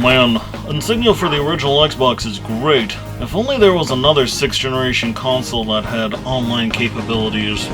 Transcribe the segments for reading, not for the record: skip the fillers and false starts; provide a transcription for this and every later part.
Man, Insignia for the original Xbox is great. If only there was another 6th generation console that had online capabilities.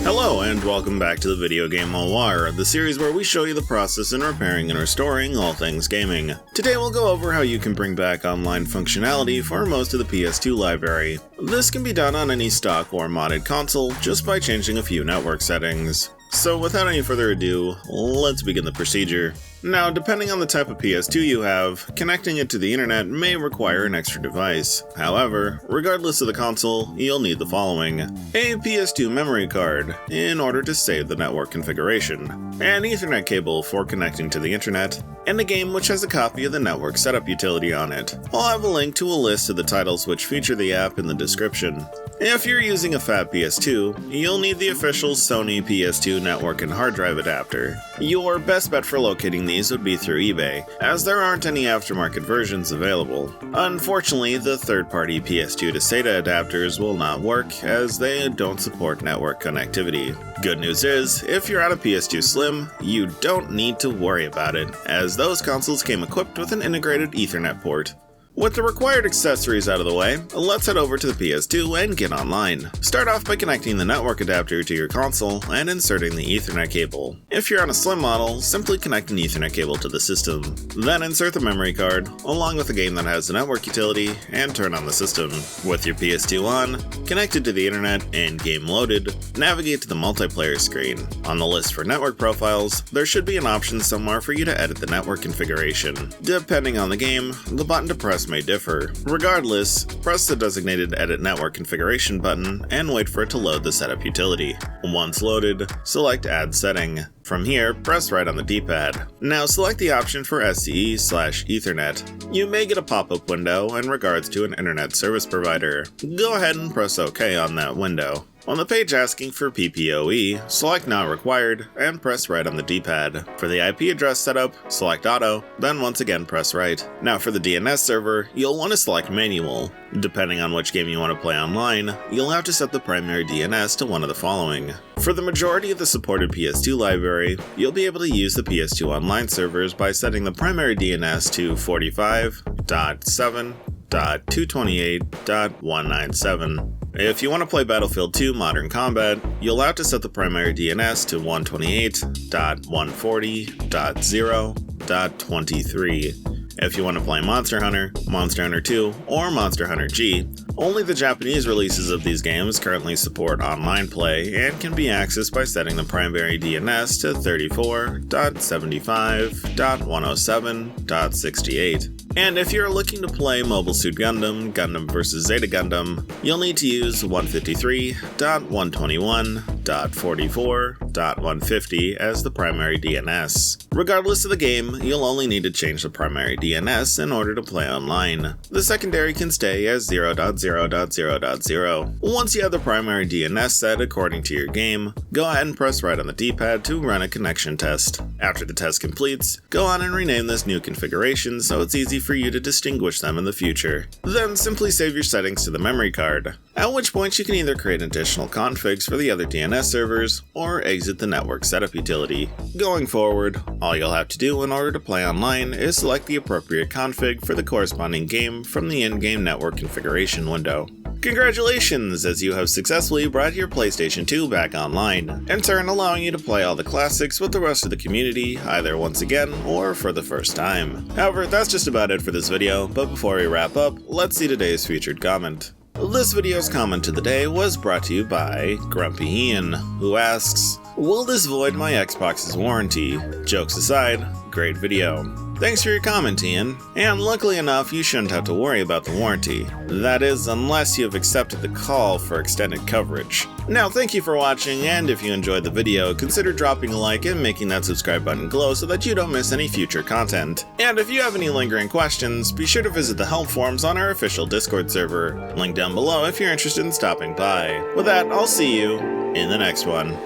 Hello and welcome back to the VideoGame O.R, the series where we show you the process in repairing and restoring all things gaming. Today we'll go over how you can bring back online functionality for most of the PS2 library. This can be done on any stock or modded console just by changing a few network settings. So without any further ado, let's begin the procedure. Now, depending on the type of PS2 you have, connecting it to the internet may require an extra device. However, regardless of the console, you'll need the following: a PS2 memory card, in order to save the network configuration, an Ethernet cable for connecting to the internet, and a game which has a copy of the network setup utility on it. I'll have a link to a list of the titles which feature the app in the description. If you're using a fat PS2, you'll need the official Sony PS2 network and hard drive adapter. Your best bet for locating these would be through eBay, as there aren't any aftermarket versions available. Unfortunately, the third-party PS2 to SATA adapters will not work, as they don't support network connectivity. Good news is, if you're out of PS2 Slim, you don't need to worry about it, as those consoles came equipped with an integrated Ethernet port. With the required accessories out of the way, let's head over to the PS2 and get online. Start off by connecting the network adapter to your console and inserting the Ethernet cable. If you're on a slim model, simply connect an Ethernet cable to the system. Then insert the memory card, along with a game that has the network utility, and turn on the system. With your PS2 on, connected to the internet, and game loaded, navigate to the multiplayer screen. On the list for network profiles, there should be an option somewhere for you to edit the network configuration. Depending on the game, the button to press may differ. Regardless, press the designated Edit Network Configuration button and wait for it to load the setup utility. Once loaded, select Add Setting. From here, press right on the D-pad. Now select the option for SCE/Ethernet. You may get a pop-up window in regards to an internet service provider. Go ahead and press OK on that window. On the page asking for PPoE, select Not Required, and press right on the D-pad. For the IP address setup, select Auto, then once again press right. Now for the DNS server, you'll want to select Manual. Depending on which game you want to play online, you'll have to set the primary DNS to one of the following. For the majority of the supported PS2 library, you'll be able to use the PS2 online servers by setting the primary DNS to 45.7.228.197. If you want to play Battlefield 2 Modern Combat, you'll have to set the primary DNS to 128.140.0.23. If you want to play Monster Hunter, Monster Hunter 2, or Monster Hunter G, only the Japanese releases of these games currently support online play and can be accessed by setting the primary DNS to 34.75.107.68. And if you're looking to play Mobile Suit Gundam, Gundam vs. Zeta Gundam, you'll need to use 153.121.44.150 as the primary DNS. Regardless of the game, you'll only need to change the primary DNS in order to play online. The secondary can stay as 0.0.0.0. Once you have the primary DNS set according to your game, go ahead and press right on the D-pad to run a connection test. After the test completes, go on and rename this new configuration so it's easy for you to distinguish them in the future. Then simply save your settings to the memory card, at which point you can either create additional configs for the other DNS servers or exit the network setup utility. Going forward, all you'll have to do in order to play online is select the appropriate config for the corresponding game from the in-game network configuration window. Congratulations, as you have successfully brought your PlayStation 2 back online, in turn allowing you to play all the classics with the rest of the community, either once again or for the first time. However, that's just about it for this video, but before we wrap up, let's see today's featured comment. This video's comment of the day was brought to you by Grumpy Ian, who asks, "Will this void my Xbox's warranty? Jokes aside, great video." Thanks for your comment, Ian. And luckily enough, you shouldn't have to worry about the warranty. That is, unless you have accepted the call for extended coverage. Now, thank you for watching, and if you enjoyed the video, consider dropping a like and making that subscribe button glow so that you don't miss any future content. And if you have any lingering questions, be sure to visit the help forums on our official Discord server. Link down below if you're interested in stopping by. With that, I'll see you in the next one.